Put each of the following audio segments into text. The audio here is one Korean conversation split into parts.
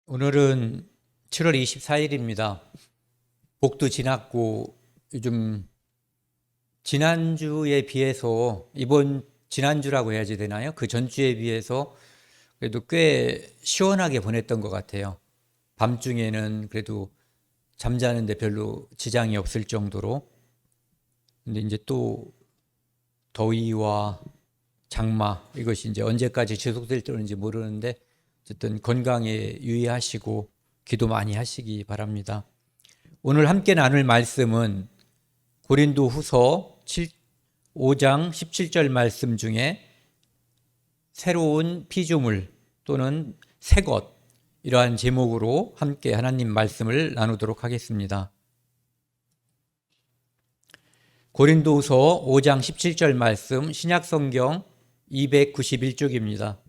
오늘은 7월 24일입니다. 복도 지났고 요즘 지난주에 비해서 지난주라고 해야지 되나요? 그 전주에 비해서 그래도 꽤 시원하게 보냈던 것 같아요. 밤중에는 그래도 잠자는데 별로 지장이 없을 정도로. 근데 이제 또 더위와 장마 이것이 이제 언제까지 지속될지 모르는데 어쨌든 건강에 유의하시고 기도 많이 하시기 바랍니다. 오늘 함께 나눌 말씀은 고린도후서 5장 17절 말씀 중에 새로운 피조물 또는 새것 이러한 제목으로 함께 하나님 말씀을 나누도록 하겠습니다. 고린도후서 5장 17절 말씀 신약성경 291쪽입니다.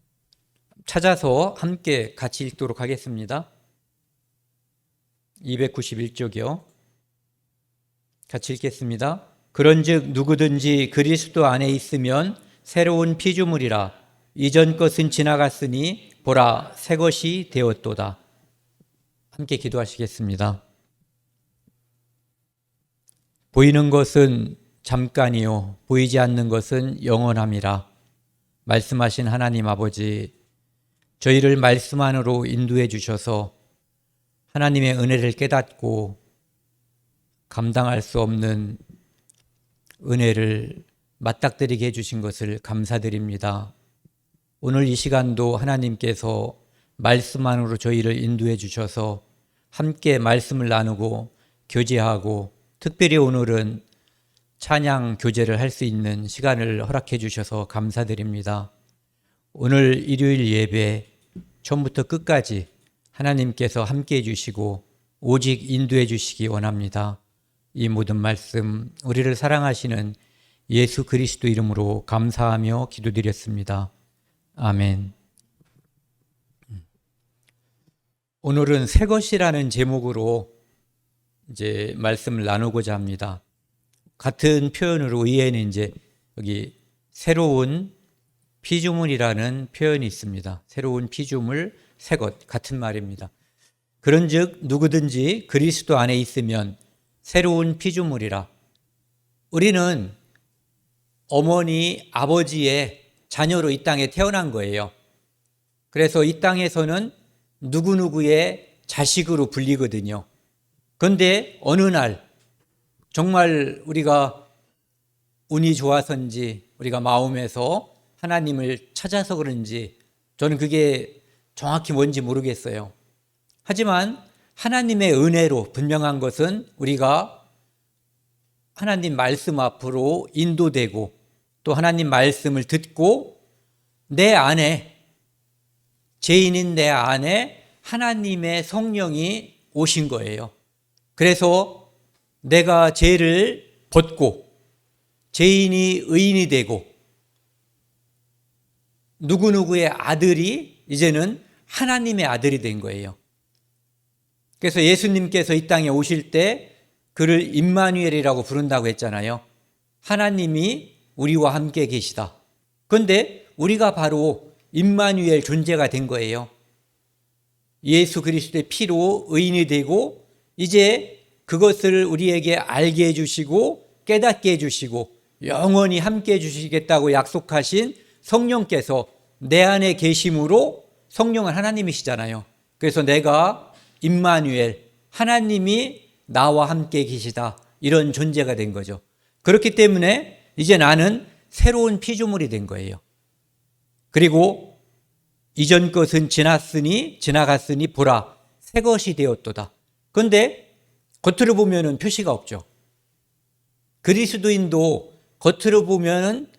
찾아서 함께 같이 읽도록 하겠습니다. 291쪽이요. 같이 읽겠습니다. 그런즉 누구든지 그리스도 안에 있으면 새로운 피조물이라. 이전 것은 지나갔으니 보라 새 것이 되었도다. 함께 기도하시겠습니다. 보이는 것은 잠깐이요 보이지 않는 것은 영원함이라. 말씀하신 하나님 아버지, 저희를 말씀 안으로 인도해 주셔서 하나님의 은혜를 깨닫고 감당할 수 없는 은혜를 맞닥뜨리게 해주신 것을 감사드립니다. 오늘 이 시간도 하나님께서 말씀 안으로 저희를 인도해 주셔서 함께 말씀을 나누고 교제하고 특별히 오늘은 찬양 교제를 할 수 있는 시간을 허락해 주셔서 감사드립니다. 오늘 일요일 예배 처음부터 끝까지 하나님께서 함께 해주시고 오직 인도해 주시기 원합니다. 이 모든 말씀 우리를 사랑하시는 예수 그리스도 이름으로 감사하며 기도드렸습니다. 아멘. 오늘은 새 것이라는 제목으로 이제 말씀을 나누고자 합니다. 같은 표현으로 의에는 이제 여기 새로운 피조물이라는 표현이 있습니다. 새로운 피조물, 새것 같은 말입니다. 그런즉 누구든지 그리스도 안에 있으면 새로운 피조물이라. 우리는 어머니, 아버지의 자녀로 이 땅에 태어난 거예요. 그래서 이 땅에서는 누구누구의 자식으로 불리거든요. 그런데 어느 날 정말 우리가 운이 좋아서인지 우리가 마음에서 하나님을 찾아서 그런지 저는 그게 정확히 뭔지 모르겠어요. 하지만 하나님의 은혜로 분명한 것은 우리가 하나님 말씀 앞으로 인도되고 또 하나님 말씀을 듣고 내 안에 죄인인 내 안에 하나님의 성령이 오신 거예요. 그래서 내가 죄를 벗고 죄인이 의인이 되고 누구누구의 아들이 이제는 하나님의 아들이 된 거예요. 그래서 예수님께서 이 땅에 오실 때 그를 임마누엘이라고 부른다고 했잖아요. 하나님이 우리와 함께 계시다. 그런데 우리가 바로 임마누엘 존재가 된 거예요. 예수 그리스도의 피로 의인이 되고 이제 그것을 우리에게 알게 해주시고 깨닫게 해주시고 영원히 함께 해주시겠다고 약속하신 성령께서 내 안에 계심으로 성령은 하나님이시잖아요. 그래서 내가 임마누엘, 하나님이 나와 함께 계시다 이런 존재가 된 거죠. 그렇기 때문에 이제 나는 새로운 피조물이 된 거예요. 그리고 이전 것은 지나갔으니 보라 새 것이 되었도다. 그런데 겉으로 보면은 표시가 없죠. 그리스도인도 겉으로 보면은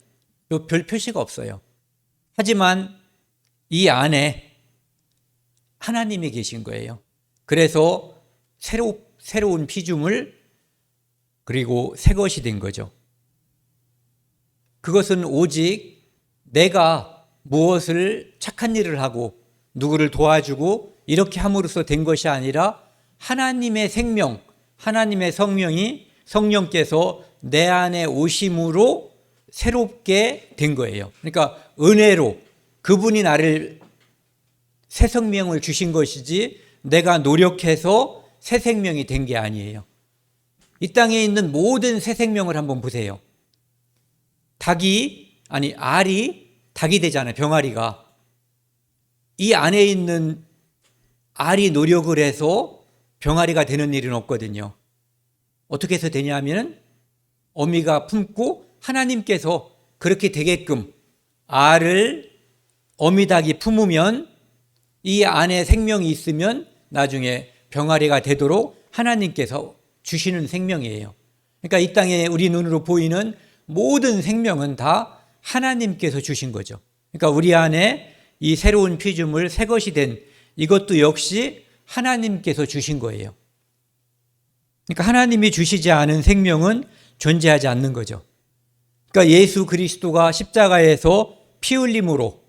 별 표시가 없어요. 하지만 이 안에 하나님이 계신 거예요. 그래서 새로운 피조물 그리고 새 것이 된 거죠. 그것은 오직 내가 무엇을 착한 일을 하고 누구를 도와주고 이렇게 함으로써 된 것이 아니라 하나님의 생명, 하나님의 성령께서 내 안에 오심으로 새롭게 된 거예요. 그러니까 은혜로 그분이 나를 새 생명을 주신 것이지 내가 노력해서 새 생명이 된 게 아니에요. 이 땅에 있는 모든 새 생명을 한번 보세요. 알이 닭이 되잖아요. 병아리가. 이 안에 있는 알이 노력을 해서 병아리가 되는 일은 없거든요. 어떻게 해서 되냐면 어미가 품고 하나님께서 그렇게 되게끔 알을 어미 닭이 품으면 이 안에 생명이 있으면 나중에 병아리가 되도록 하나님께서 주시는 생명이에요. 그러니까 이 땅에 우리 눈으로 보이는 모든 생명은 다 하나님께서 주신 거죠. 그러니까 우리 안에 이 새로운 피조물, 새 것이 된 이것도 역시 하나님께서 주신 거예요. 그러니까 하나님이 주시지 않은 생명은 존재하지 않는 거죠. 그러니까 예수 그리스도가 십자가에서 피 흘림으로,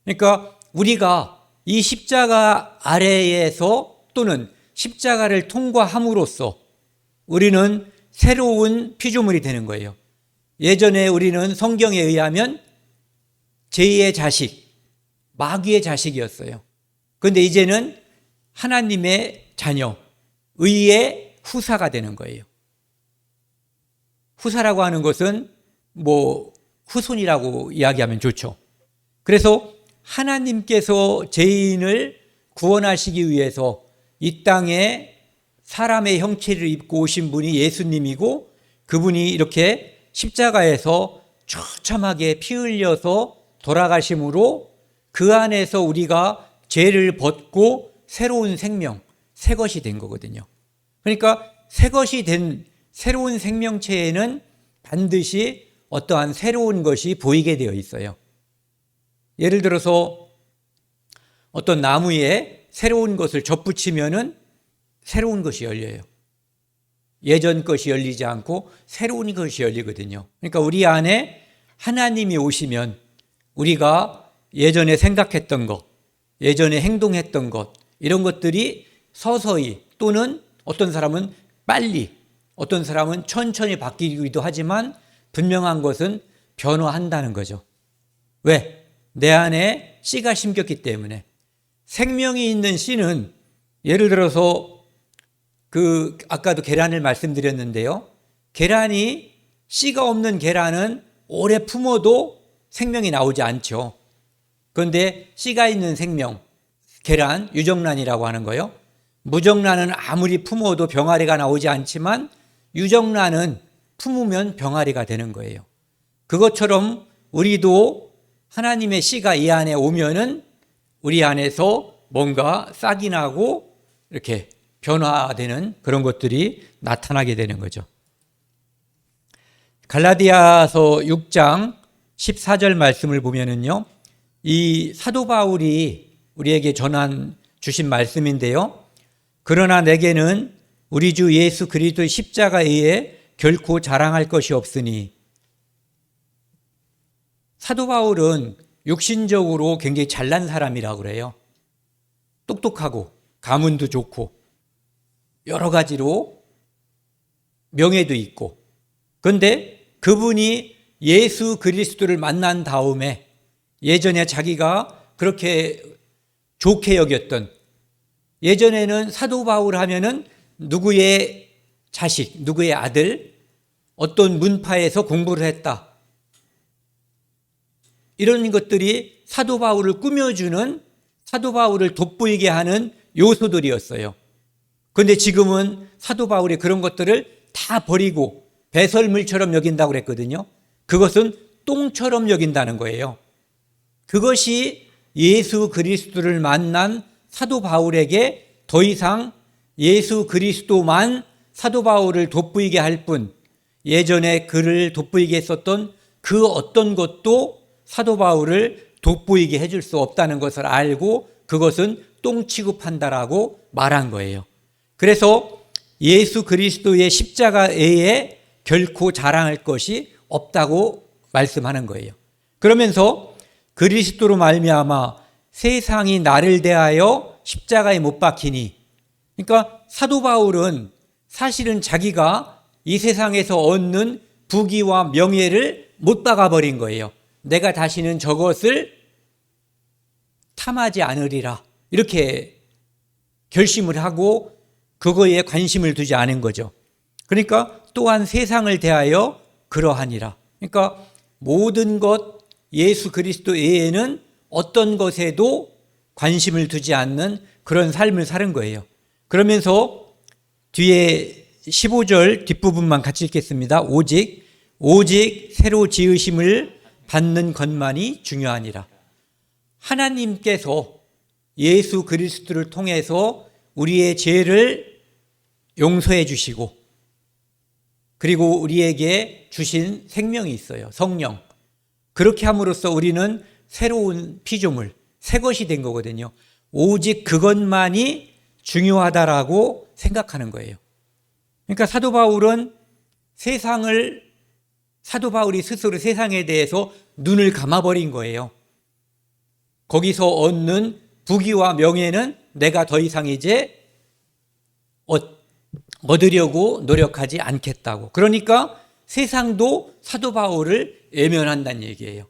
그러니까 우리가 이 십자가 아래에서 또는 십자가를 통과함으로써 우리는 새로운 피조물이 되는 거예요. 예전에 우리는 성경에 의하면 제2의 자식, 마귀의 자식이었어요. 그런데 이제는 하나님의 자녀, 의의 후사가 되는 거예요. 후사라고 하는 것은 후손이라고 이야기하면 좋죠. 그래서 하나님께서 죄인을 구원하시기 위해서 이 땅에 사람의 형체를 입고 오신 분이 예수님이고, 그분이 이렇게 십자가에서 처참하게 피 흘려서 돌아가심으로 그 안에서 우리가 죄를 벗고 새로운 생명, 새 것이 된 거거든요. 그러니까 새 것이 된 새로운 생명체에는 반드시 어떠한 새로운 것이 보이게 되어 있어요. 예를 들어서 어떤 나무에 새로운 것을 접붙이면은 새로운 것이 열려요. 예전 것이 열리지 않고 새로운 것이 열리거든요. 그러니까 우리 안에 하나님이 오시면 우리가 예전에 생각했던 것, 예전에 행동했던 것, 이런 것들이 서서히 또는 어떤 사람은 빨리, 어떤 사람은 천천히 바뀌기도 하지만 분명한 것은 변화한다는 거죠. 왜? 내 안에 씨가 심겼기 때문에. 생명이 있는 씨는 예를 들어서 아까도 계란을 말씀드렸는데요. 계란이 씨가 없는 계란은 오래 품어도 생명이 나오지 않죠. 그런데 씨가 있는 생명, 계란, 유정란이라고 하는 거요. 무정란은 아무리 품어도 병아리가 나오지 않지만 유정란은 품으면 병아리가 되는 거예요. 그것처럼 우리도 하나님의 씨가 이 안에 오면은 우리 안에서 뭔가 싹이 나고 이렇게 변화되는 그런 것들이 나타나게 되는 거죠. 갈라디아서 6장 14절 말씀을 보면은요, 이 사도 바울이 우리에게 주신 말씀인데요. 그러나 내게는 우리 주 예수 그리스도의 십자가에 의해 결코 자랑할 것이 없으니. 사도 바울은 육신적으로 굉장히 잘난 사람이라고 그래요. 똑똑하고 가문도 좋고 여러 가지로 명예도 있고. 그런데 그분이 예수 그리스도를 만난 다음에 예전에 자기가 그렇게 좋게 여겼던, 예전에는 사도 바울 하면은 누구의 자식, 누구의 아들, 어떤 문파에서 공부를 했다, 이런 것들이 사도 바울을 꾸며주는, 사도 바울을 돋보이게 하는 요소들이었어요. 그런데 지금은 사도 바울이 그런 것들을 다 버리고 배설물처럼 여긴다고 그랬거든요. 그것은 똥처럼 여긴다는 거예요. 그것이 예수 그리스도를 만난 사도 바울에게 더 이상 예수 그리스도만 사도 바울을 돋보이게 할 뿐, 예전에 그를 돋보이게 했었던 그 어떤 것도 사도 바울을 돋보이게 해줄 수 없다는 것을 알고 그것은 똥 취급한다라고 말한 거예요. 그래서 예수 그리스도의 십자가 외에 결코 자랑할 것이 없다고 말씀하는 거예요. 그러면서 그리스도로 말미암아 세상이 나를 대하여 십자가에 못 박히니, 그러니까 사도 바울은 사실은 자기가 이 세상에서 얻는 부귀와 명예를 못 박아버린 거예요. 내가 다시는 저것을 탐하지 않으리라, 이렇게 결심을 하고 그거에 관심을 두지 않은 거죠. 그러니까 또한 세상을 대하여 그러하니라. 그러니까 모든 것 예수 그리스도 외에는 어떤 것에도 관심을 두지 않는 그런 삶을 사는 거예요. 그러면서 뒤에 15절 뒷부분만 같이 읽겠습니다. 오직 새로 지으심을 받는 것만이 중요하니라. 하나님께서 예수 그리스도를 통해서 우리의 죄를 용서해 주시고 그리고 우리에게 주신 생명이 있어요. 성령. 그렇게 함으로써 우리는 새로운 피조물, 새 것이 된 거거든요. 오직 그것만이 중요하다라고 생각하는 거예요. 그러니까 사도 바울이 스스로 세상에 대해서 눈을 감아버린 거예요. 거기서 얻는 부귀와 명예는 내가 더 이상 이제 얻으려고 노력하지 않겠다고. 그러니까 세상도 사도 바울을 외면한다는 얘기예요.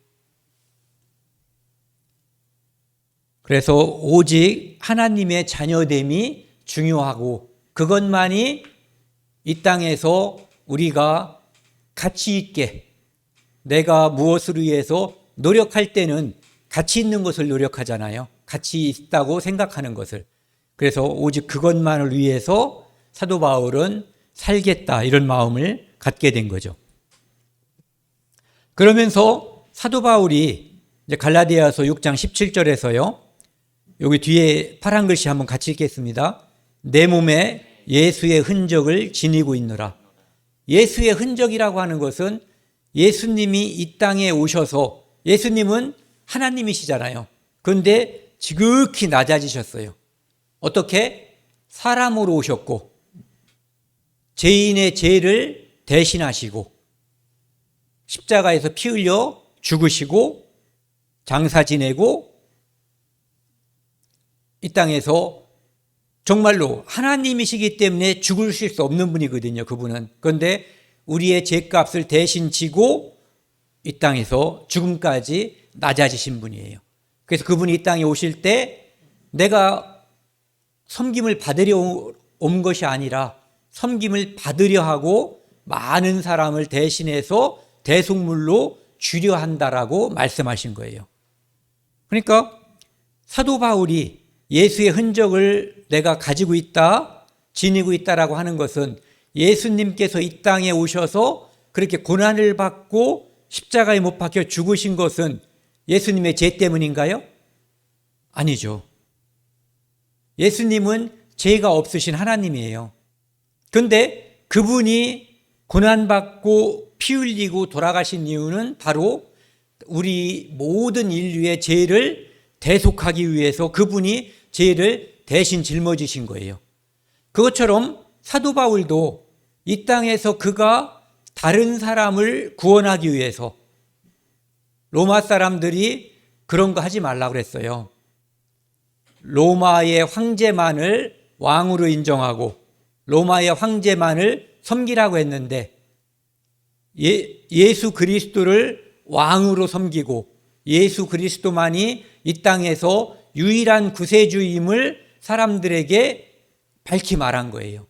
그래서 오직 하나님의 자녀됨이 중요하고 그것만이 이 땅에서 우리가 가치 있게 내가 무엇을 위해서 노력할 때는 가치 있는 것을 노력하잖아요. 가치 있다고 생각하는 것을. 그래서 오직 그것만을 위해서 사도 바울은 살겠다 이런 마음을 갖게 된 거죠. 그러면서 사도 바울이 이제 갈라디아서 6장 17절에서요. 여기 뒤에 파란 글씨 한번 같이 읽겠습니다. 내 몸에 예수의 흔적을 지니고 있노라. 예수의 흔적이라고 하는 것은 예수님이 이 땅에 오셔서 예수님은 하나님이시잖아요. 그런데 지극히 낮아지셨어요. 어떻게? 사람으로 오셨고 죄인의 죄를 대신하시고 십자가에서 피 흘려 죽으시고 장사 지내고 이 땅에서 정말로 하나님이시기 때문에 죽으실 수 없는 분이거든요. 그분은. 그런데 우리의 죄값을 대신 지고 이 땅에서 죽음까지 낮아지신 분이에요. 그래서 그분이 이 땅에 오실 때 내가 섬김을 받으려 온 것이 아니라 섬김을 받으려 하고 많은 사람을 대신해서 대속물로 주려 한다라고 말씀하신 거예요. 그러니까 사도 바울이 예수의 흔적을 내가 가지고 있다, 지니고 있다라고 하는 것은 예수님께서 이 땅에 오셔서 그렇게 고난을 받고 십자가에 못 박혀 죽으신 것은 예수님의 죄 때문인가요? 아니죠. 예수님은 죄가 없으신 하나님이에요. 그런데 그분이 고난받고 피 흘리고 돌아가신 이유는 바로 우리 모든 인류의 죄를 대속하기 위해서 그분이 죄를 대신 짊어지신 거예요. 그것처럼 사도 바울도 이 땅에서 그가 다른 사람을 구원하기 위해서 로마 사람들이 그런 거 하지 말라고 그랬어요. 로마의 황제만을 왕으로 인정하고 로마의 황제만을 섬기라고 했는데 예수 그리스도를 왕으로 섬기고 예수 그리스도만이 이 땅에서 유일한 구세주임을 사람들에게 밝히 말한 거예요.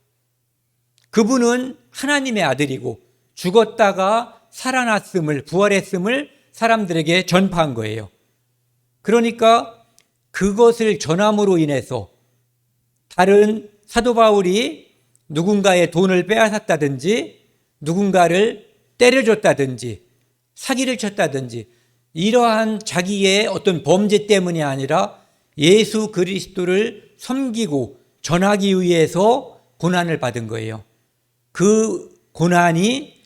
그분은 하나님의 아들이고 죽었다가 살아났음을, 부활했음을 사람들에게 전파한 거예요. 그러니까 그것을 전함으로 인해서 다른 사도 바울이 누군가의 돈을 빼앗았다든지 누군가를 때려줬다든지 사기를 쳤다든지 이러한 자기의 어떤 범죄 때문이 아니라 예수 그리스도를 섬기고 전하기 위해서 고난을 받은 거예요. 그 고난이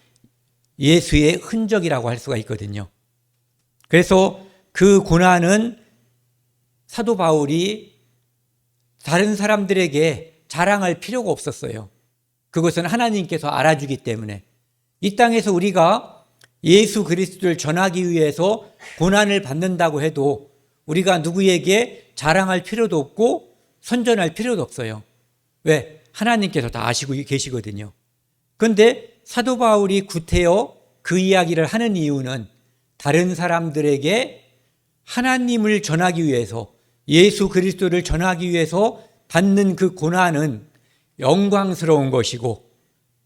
예수의 흔적이라고 할 수가 있거든요. 그래서 그 고난은 사도 바울이 다른 사람들에게 자랑할 필요가 없었어요. 그것은 하나님께서 알아주기 때문에 이 땅에서 우리가 예수 그리스도를 전하기 위해서 고난을 받는다고 해도 우리가 누구에게 자랑할 필요도 없고 선전할 필요도 없어요. 왜? 하나님께서 다 아시고 계시거든요. 그런데 사도 바울이 구태여 그 이야기를 하는 이유는 다른 사람들에게 하나님을 전하기 위해서 예수 그리스도를 전하기 위해서 받는 그 고난은 영광스러운 것이고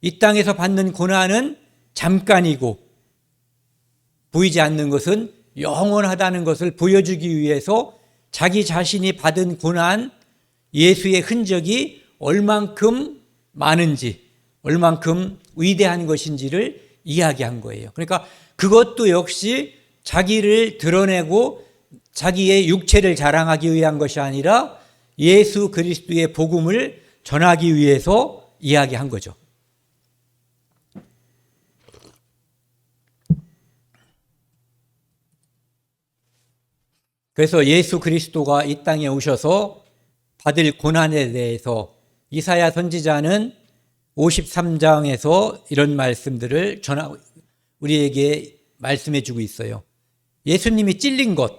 이 땅에서 받는 고난은 잠깐이고 보이지 않는 것은 영원하다는 것을 보여주기 위해서 자기 자신이 받은 고난, 예수의 흔적이 얼만큼 많은지, 얼만큼 위대한 것인지를 이야기한 거예요. 그러니까 그것도 역시 자기를 드러내고 자기의 육체를 자랑하기 위한 것이 아니라 예수 그리스도의 복음을 전하기 위해서 이야기한 거죠. 그래서 예수 그리스도가 이 땅에 오셔서 받을 고난에 대해서 이사야 선지자는 53장에서 이런 말씀들을 우리에게 말씀해 주고 있어요. 예수님이 찔린 것,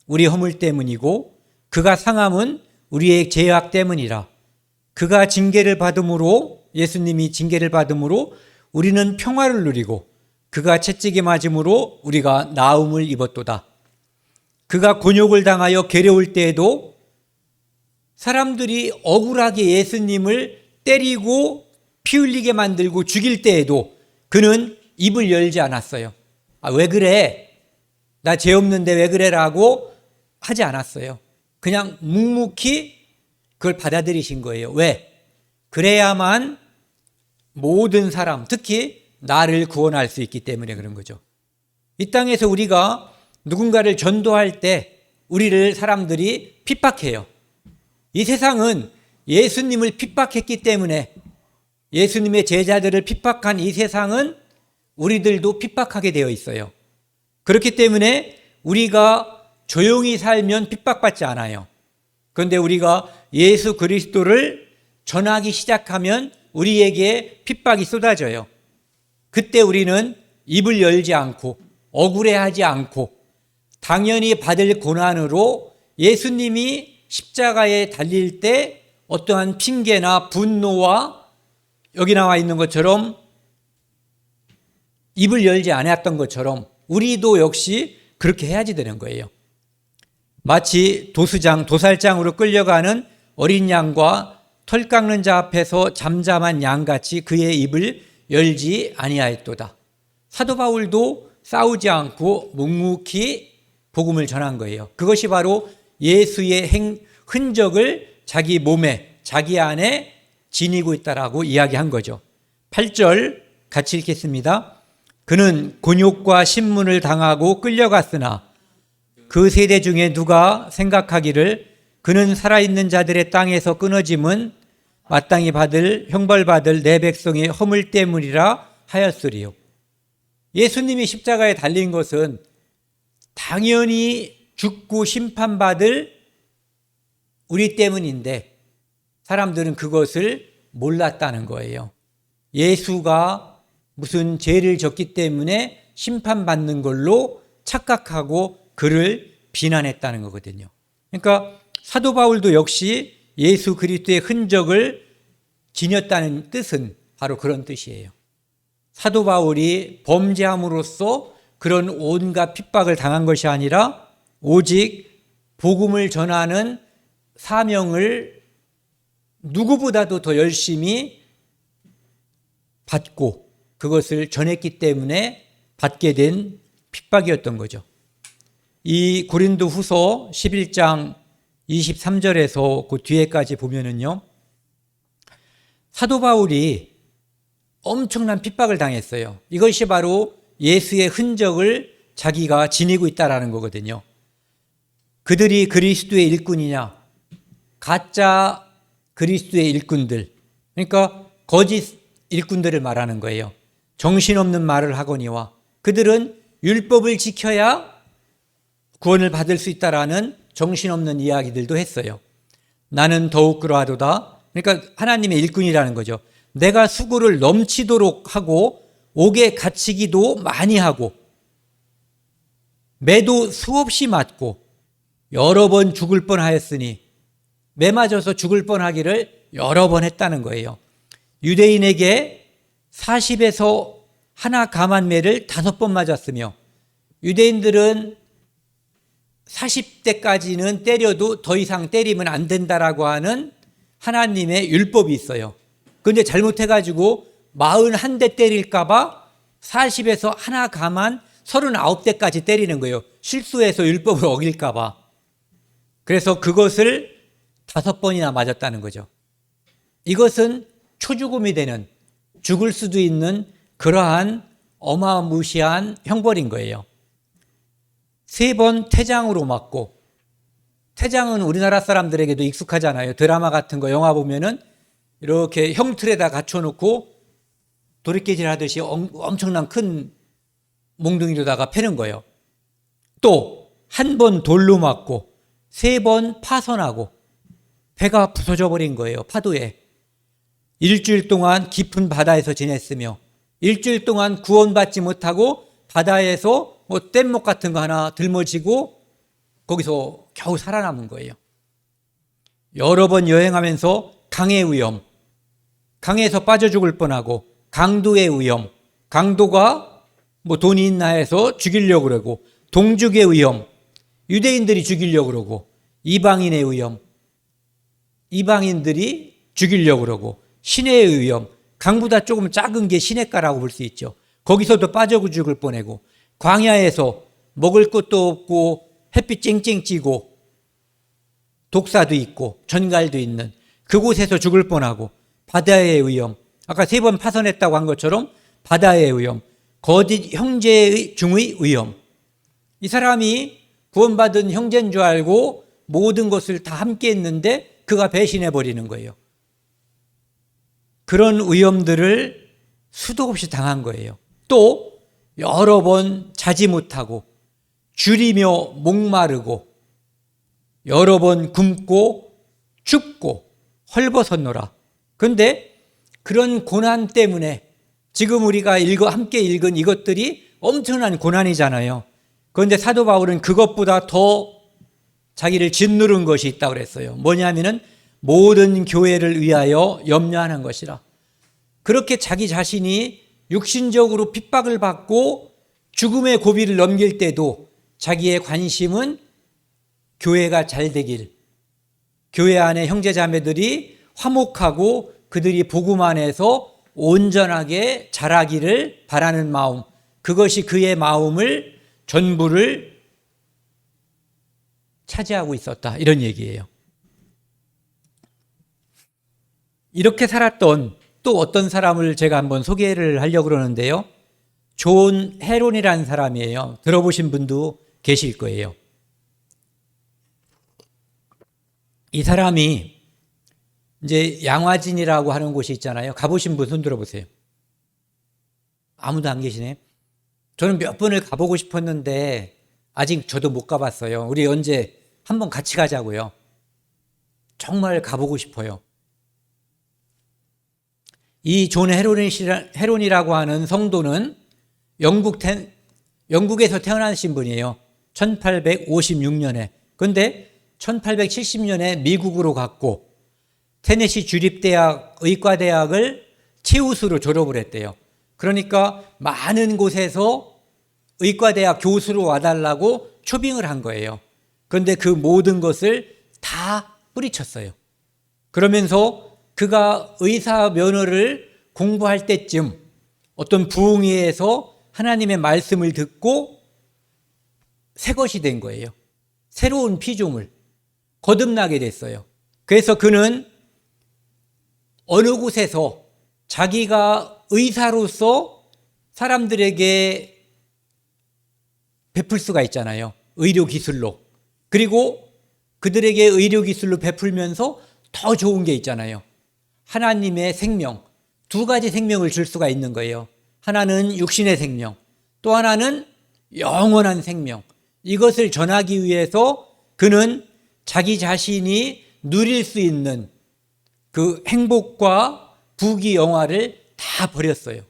우리 허물 때문이고 그가 상함은 우리의 죄악 때문이라. 그가 징계를 받음으로, 예수님이 징계를 받음으로 우리는 평화를 누리고 그가 채찍에 맞음으로 우리가 나음을 입었도다. 그가 곤욕을 당하여 괴로울 때에도 사람들이 억울하게 예수님을 때리고 피 흘리게 만들고 죽일 때에도 그는 입을 열지 않았어요. 왜 그래? 나 죄 없는데 왜 그래라고 하지 않았어요. 그냥 묵묵히 그걸 받아들이신 거예요. 왜? 그래야만 모든 사람, 특히 나를 구원할 수 있기 때문에 그런 거죠. 이 땅에서 우리가 누군가를 전도할 때 우리를 사람들이 핍박해요. 이 세상은 예수님을 핍박했기 때문에, 예수님의 제자들을 핍박한 이 세상은 우리들도 핍박하게 되어 있어요. 그렇기 때문에 우리가 조용히 살면 핍박받지 않아요. 그런데 우리가 예수 그리스도를 전하기 시작하면 우리에게 핍박이 쏟아져요. 그때 우리는 입을 열지 않고 억울해하지 않고 당연히 받을 고난으로 예수님이 십자가에 달릴 때 어떠한 핑계나 분노와 여기 나와 있는 것처럼 입을 열지 않았던 것처럼 우리도 역시 그렇게 해야지 되는 거예요. 마치 도살장으로 끌려가는 어린 양과 털 깎는 자 앞에서 잠잠한 양같이 그의 입을 열지 아니하였도다. 사도 바울도 싸우지 않고 묵묵히 복음을 전한 거예요. 그것이 바로 예수의 흔적을 자기 몸에, 자기 안에 지니고 있다라고 이야기한 거죠. 8절 같이 읽겠습니다. 그는 곤욕과 신문을 당하고 끌려갔으나 그 세대 중에 누가 생각하기를 그는 살아있는 자들의 땅에서 끊어짐은 마땅히 형벌받을 내 백성의 허물 때문이라 하였으리요. 예수님이 십자가에 달린 것은 당연히 죽고 심판받을 우리 때문인데 사람들은 그것을 몰랐다는 거예요. 예수가 무슨 죄를 졌기 때문에 심판받는 걸로 착각하고 그를 비난했다는 거거든요. 그러니까 사도 바울도 역시 예수 그리스도의 흔적을 지녔다는 뜻은 바로 그런 뜻이에요. 사도 바울이 범죄함으로써 그런 온갖 핍박을 당한 것이 아니라 오직 복음을 전하는 사명을 누구보다도 더 열심히 받고 그것을 전했기 때문에 받게 된 핍박이었던 거죠. 이 고린도후서 11장 23절에서 그 뒤에까지 보면은요, 사도 바울이 엄청난 핍박을 당했어요. 이것이 바로 예수의 흔적을 자기가 지니고 있다라는 거거든요. 그들이 그리스도의 일꾼이냐? 가짜 그리스도의 일꾼들, 그러니까 거짓 일꾼들을 말하는 거예요. 정신없는 말을 하거니와 그들은 율법을 지켜야 구원을 받을 수 있다라는 정신없는 이야기들도 했어요. 나는 더욱 그러하도다. 그러니까 하나님의 일꾼이라는 거죠. 내가 수고를 넘치도록 하고 옥에 갇히기도 많이 하고 매도 수없이 맞고 여러 번 죽을 뻔하였으니 매 맞아서 죽을 뻔하기를 여러 번 했다는 거예요. 유대인에게 40에서 하나 감한매를 5번 맞았으며 유대인들은 40대까지는 때려도 더 이상 때리면 안 된다라고 하는 하나님의 율법이 있어요. 근데 잘못해가지고 41대 때릴까봐 40에서 하나 가만 39대까지 때리는 거예요. 실수해서 율법을 어길까봐. 그래서 그것을 5번이나 맞았다는 거죠. 이것은 초죽음이 되는, 죽을 수도 있는 그러한 어마무시한 형벌인 거예요. 3번 태장으로 맞고, 태장은 우리나라 사람들에게도 익숙하잖아요. 드라마 같은 거, 영화 보면은 이렇게 형틀에다 갖춰놓고 도리깨질 하듯이 엄청난 큰 몽둥이로다가 패는 거예요. 또 한 번 돌로 맞고 3번 파손하고 배가 부서져 버린 거예요. 파도에. 일주일 동안 깊은 바다에서 지냈으며 일주일 동안 구원받지 못하고 바다에서 뗏목 같은 거 하나 들머지고 거기서 겨우 살아남은 거예요. 여러 번 여행하면서 강의 위험, 강에서 빠져 죽을 뻔하고 강도의 위험, 강도가 돈이 있나 해서 죽이려고 그러고 동족의 위험, 유대인들이 죽이려고 그러고 이방인의 위험, 이방인들이 죽이려고 그러고 시내의 위험, 강보다 조금 작은 게 시내가라고 볼 수 있죠. 거기서도 빠져 죽을 뻔하고 광야에서 먹을 것도 없고 햇빛 쨍쨍 찌고 독사도 있고 전갈도 있는 그곳에서 죽을 뻔하고 바다의 위험, 아까 3번 파손했다고 한 것처럼 바다의 위험, 거짓 형제 중의 위험. 이 사람이 구원받은 형제인 줄 알고 모든 것을 다 함께 했는데 그가 배신해버리는 거예요. 그런 위험들을 수도 없이 당한 거예요. 또 여러 번 자지 못하고 줄이며 목마르고 여러 번 굶고 춥고 헐벗었노라. 그런데 그런 고난 때문에 지금 우리가 함께 읽은 이것들이 엄청난 고난이잖아요. 그런데 사도 바울은 그것보다 더 자기를 짓누른 것이 있다고 그랬어요. 뭐냐면은 모든 교회를 위하여 염려하는 것이라. 그렇게 자기 자신이 육신적으로 핍박을 받고 죽음의 고비를 넘길 때도 자기의 관심은 교회가 잘 되길, 교회 안에 형제자매들이 화목하고 그들이 복음 안에서 온전하게 자라기를 바라는 마음, 그것이 그의 마음을 전부를 차지하고 있었다, 이런 얘기예요. 이렇게 살았던 또 어떤 사람을 제가 한번 소개를 하려고 그러는데요. 존 헤론이라는 사람이에요. 들어보신 분도 계실 거예요. 이 사람이 이제 양화진이라고 하는 곳이 있잖아요. 가보신 분 손 들어보세요. 아무도 안 계시네. 저는 몇 번을 가보고 싶었는데 아직 저도 못 가봤어요. 우리 언제 한번 같이 가자고요. 정말 가보고 싶어요. 이 존 헤론이라고 하는 성도는 영국에서 태어나신 분이에요. 1856년에. 그런데 1870년에 미국으로 갔고 테네시 주립대학 의과대학을 최우수로 졸업을 했대요. 그러니까 많은 곳에서 의과대학 교수로 와달라고 초빙을 한 거예요. 그런데 그 모든 것을 다 뿌리쳤어요. 그러면서 그가 의사 면허를 공부할 때쯤 어떤 부흥회에서 하나님의 말씀을 듣고 새 것이 된 거예요. 새로운 피조물, 거듭나게 됐어요. 그래서 그는 어느 곳에서 자기가 의사로서 사람들에게 베풀 수가 있잖아요. 의료 기술로. 그리고 그들에게 의료 기술로 베풀면서 더 좋은 게 있잖아요. 하나님의 생명, 2가지 생명을 줄 수가 있는 거예요. 하나는 육신의 생명, 또 하나는 영원한 생명. 이것을 전하기 위해서 그는 자기 자신이 누릴 수 있는 그 행복과 부귀 영화를 다 버렸어요.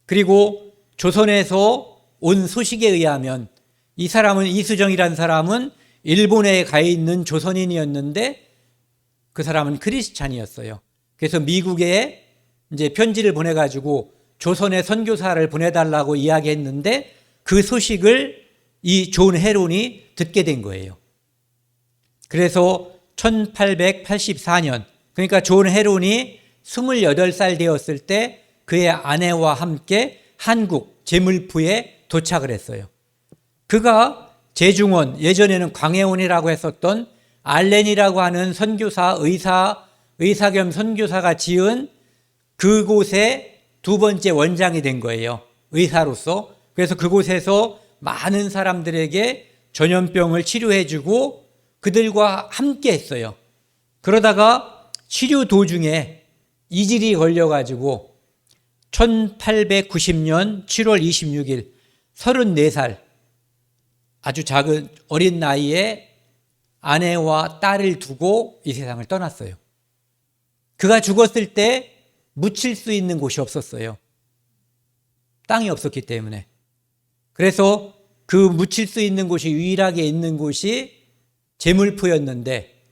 그리고 조선에서 온 소식에 의하면 이 사람은, 이수정이라는 사람은 일본에 가 있는 조선인이었는데 그 사람은 크리스찬이었어요. 그래서 미국에 이제 편지를 보내가지고 조선의 선교사를 보내달라고 이야기했는데 그 소식을 이 존 헤론이 듣게 된 거예요. 그래서 1884년 그러니까 존 헤론이 28살 되었을 때 그의 아내와 함께 한국 제물포에 도착을 했어요. 그가 제중원, 예전에는 광해원이라고 했었던 알렌이라고 하는 선교사, 의사 겸 선교사가 지은 그곳에 두 번째 원장이 된 거예요. 의사로서. 그래서 그곳에서 많은 사람들에게 전염병을 치료해주고 그들과 함께 했어요. 그러다가 치료 도중에 이질이 걸려가지고 1890년 7월 26일 34살 아주 작은 어린 나이에 아내와 딸을 두고 이 세상을 떠났어요. 그가 죽었을 때 묻힐 수 있는 곳이 없었어요. 땅이 없었기 때문에. 그래서 그 묻힐 수 있는 곳이 유일하게 있는 곳이 제물포였는데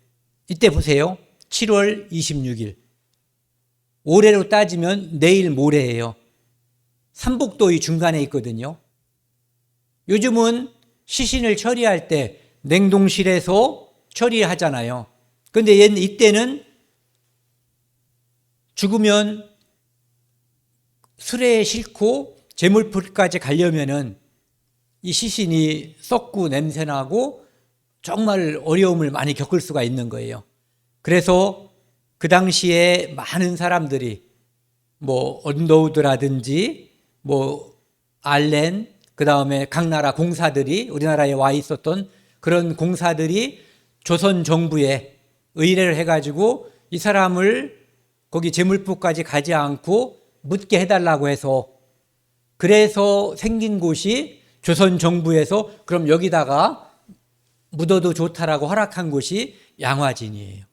이때 보세요. 7월 26일. 올해로 따지면 내일 모레예요. 삼복도의 중간에 있거든요. 요즘은 시신을 처리할 때 냉동실에서 처리하잖아요. 그런데 이때는 죽으면 수레에 싣고 제물포까지 가려면은 이 시신이 썩고 냄새나고 정말 어려움을 많이 겪을 수가 있는 거예요. 그래서 그 당시에 많은 사람들이 언더우드라든지 알렌, 그 다음에 각 나라 공사들이 우리나라에 와 있었던 그런 공사들이 조선 정부에 의뢰를 해가지고 이 사람을 거기 제물포까지 가지 않고 묻게 해달라고 해서 그래서 생긴 곳이 조선 정부에서 그럼 여기다가 묻어도 좋다라고 허락한 곳이 양화진이에요.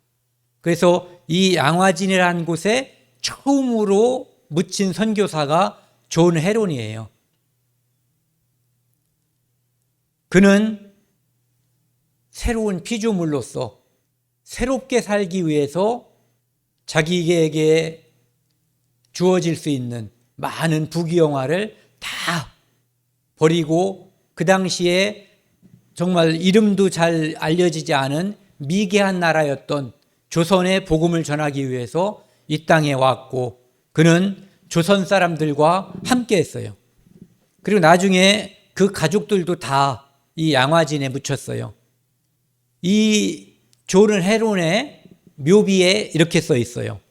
그래서 이 양화진이라는 곳에 처음으로 묻힌 선교사가 존 헤론이에요. 그는 새로운 피조물로서 새롭게 살기 위해서 자기에게 주어질 수 있는 많은 부귀영화를 다 버리고 그 당시에 정말 이름도 잘 알려지지 않은 미개한 나라였던 조선의 복음을 전하기 위해서 이 땅에 왔고 그는 조선 사람들과 함께 했어요. 그리고 나중에 그 가족들도 다 이 양화진에 묻혔어요. 이 존 헤론의 묘비에 이렇게 써 있어요.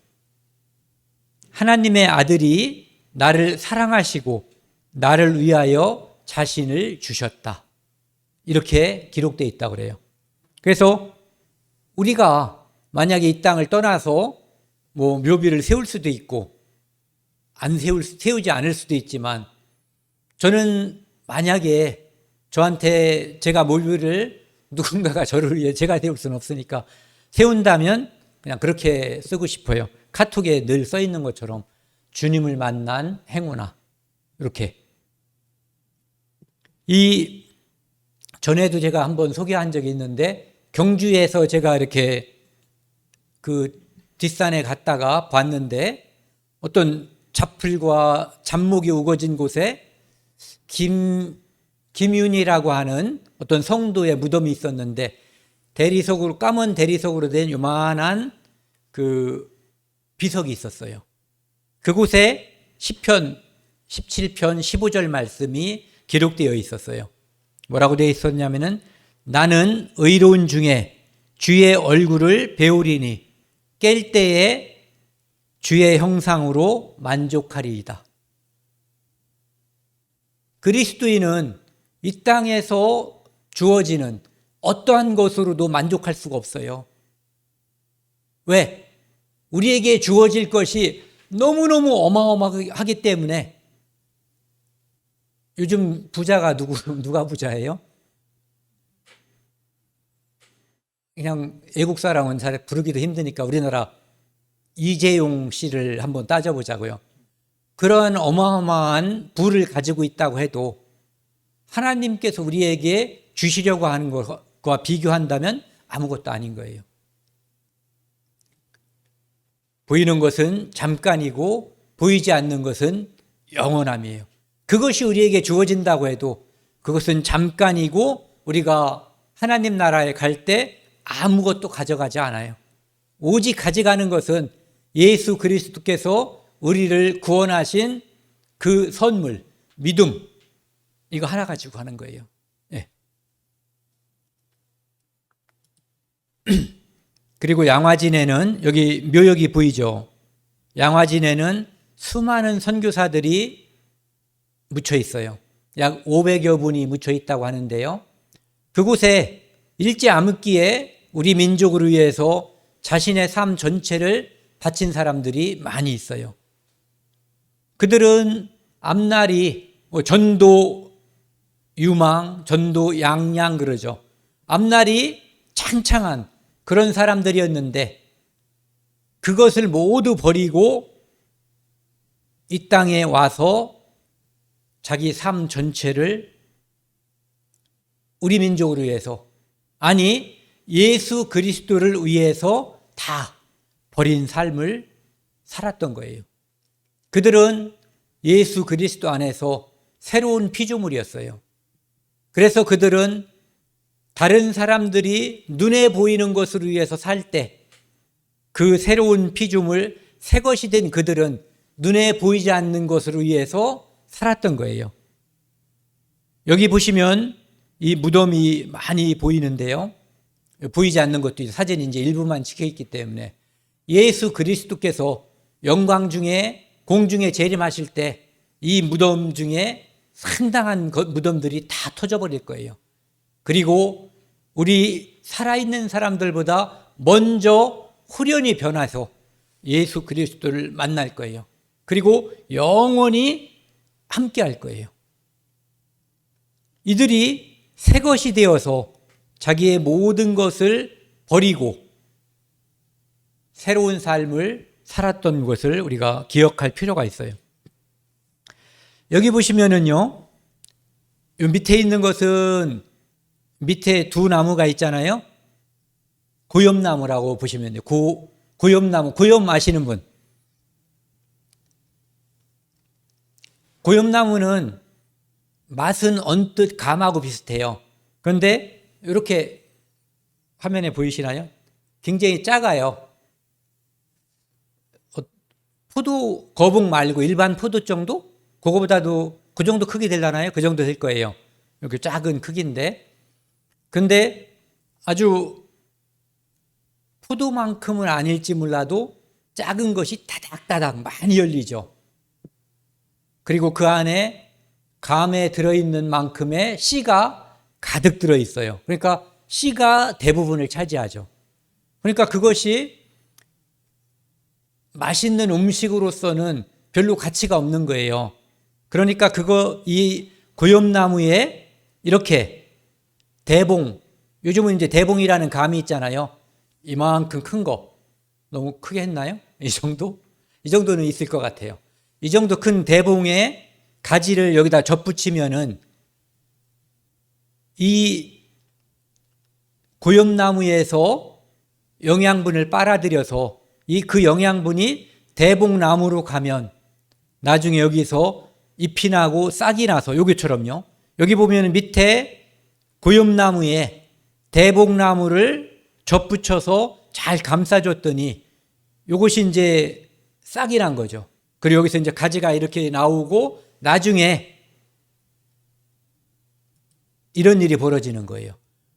하나님의 아들이 나를 사랑하시고 나를 위하여 자신을 주셨다. 이렇게 기록되어 있다고 그래요. 그래서 우리가 만약에 이 땅을 떠나서 묘비를 세울 수도 있고 세우지 않을 수도 있지만 저는 만약에 저한테 제가 묘비를 누군가가 저를 위해 제가 세울 수는 없으니까 세운다면 그냥 그렇게 쓰고 싶어요. 카톡에 늘 써 있는 것처럼 주님을 만난 행운아 이렇게. 이 전에도 제가 한번 소개한 적이 있는데 경주에서 제가 이렇게 그 뒷산에 갔다가 봤는데 어떤 잡풀과 잡목이 우거진 곳에 김윤이라고 하는 어떤 성도의 무덤이 있었는데 대리석으로 까만 대리석으로 된 요만한 그 비석이 있었어요. 그곳에 시편 17편 15절 말씀이 기록되어 있었어요. 뭐라고 되어 있었냐면은 나는 의로운 중에 주의 얼굴을 배우리니 깰 때에 주의 형상으로 만족하리이다. 그리스도인은 이 땅에서 주어지는 어떠한 것으로도 만족할 수가 없어요. 왜? 우리에게 주어질 것이 너무너무 어마어마하기 때문에. 요즘 부자가 누가 부자예요? 그냥 외국 사람은 잘 부르기도 힘드니까 우리나라 이재용 씨를 한번 따져보자고요. 그러한 어마어마한 부를 가지고 있다고 해도 하나님께서 우리에게 주시려고 하는 것과 비교한다면 아무것도 아닌 거예요. 보이는 것은 잠깐이고 보이지 않는 것은 영원함이에요. 그것이 우리에게 주어진다고 해도 그것은 잠깐이고 우리가 하나님 나라에 갈 때 아무것도 가져가지 않아요. 오직 가져가는 것은 예수 그리스도께서 우리를 구원하신 그 선물, 믿음, 이거 하나 가지고 하는 거예요. 네. 그리고 양화진에는 여기 묘역이 보이죠. 양화진에는 수많은 선교사들이 묻혀 있어요. 약 500여 분이 묻혀 있다고 하는데요. 그곳에 일제 암흑기에 우리 민족을 위해서 자신의 삶 전체를 바친 사람들이 많이 있어요. 그들은 앞날이 전도 유망, 전도 양양 그러죠. 앞날이 창창한 그런 사람들이었는데 그것을 모두 버리고 이 땅에 와서 자기 삶 전체를 우리 민족을 위해서, 아니 예수 그리스도를 위해서 다 버린 삶을 살았던 거예요. 그들은 예수 그리스도 안에서 새로운 피조물이었어요. 그래서 그들은 다른 사람들이 눈에 보이는 것을 위해서 살 때 그 새로운 피조물, 새 것이 된 그들은 눈에 보이지 않는 것을 위해서 살았던 거예요. 여기 보시면 이 무덤이 많이 보이는데요. 보이지 않는 것도 사진이 이제 일부만 찍혀 있기 때문에 예수 그리스도께서 영광 중에 공중에 재림하실 때 이 무덤 중에 상당한 무덤들이 다 터져버릴 거예요. 그리고 우리 살아있는 사람들보다 먼저 후련히 변해서 예수 그리스도를 만날 거예요. 그리고 영원히 함께 할 거예요. 이들이 새 것이 되어서 자기의 모든 것을 버리고 새로운 삶을 살았던 것을 우리가 기억할 필요가 있어요. 여기 보시면은요, 이 밑에 있는 것은 밑에 두 나무가 있잖아요. 고엽나무라고 보시면 돼요. 고엽나무, 고엽 아시는 분? 고엽나무는 맛은 언뜻 감하고 비슷해요. 그런데 이렇게 화면에 보이시나요? 굉장히 작아요. 포도 거북 말고 일반 포도 정도? 그거보다도 그 정도 크기 되려나요? 그 정도 될 거예요. 이렇게 작은 크기인데. 근데 아주 포도만큼은 아닐지 몰라도 작은 것이 다닥다닥 많이 열리죠. 그리고 그 안에 감에 들어있는 만큼의 씨가 가득 들어있어요. 그러니까 씨가 대부분을 차지하죠. 그러니까 그것이 맛있는 음식으로서는 별로 가치가 없는 거예요. 그러니까 이 고엽나무에 이렇게 대봉, 요즘은 이제 대봉이라는 감이 있잖아요. 이만큼 큰 거. 너무 크게 했나요? 이 정도? 이 정도는 있을 것 같아요. 이 정도 큰 대봉에 가지를 여기다 접붙이면은 이 고엽나무에서 영양분을 빨아들여서 그 영양분이 대봉나무로 가면 나중에 여기서 잎이 나고 싹이 나서 여기처럼요. 여기 보면 밑에 고엽나무에 대봉나무를 접붙여서 잘 감싸줬더니 이것이 이제 싹이 난 거죠. 그리고 여기서 이제 가지가 이렇게 나오고 나중에 이런 일이 벌어지는 거예요.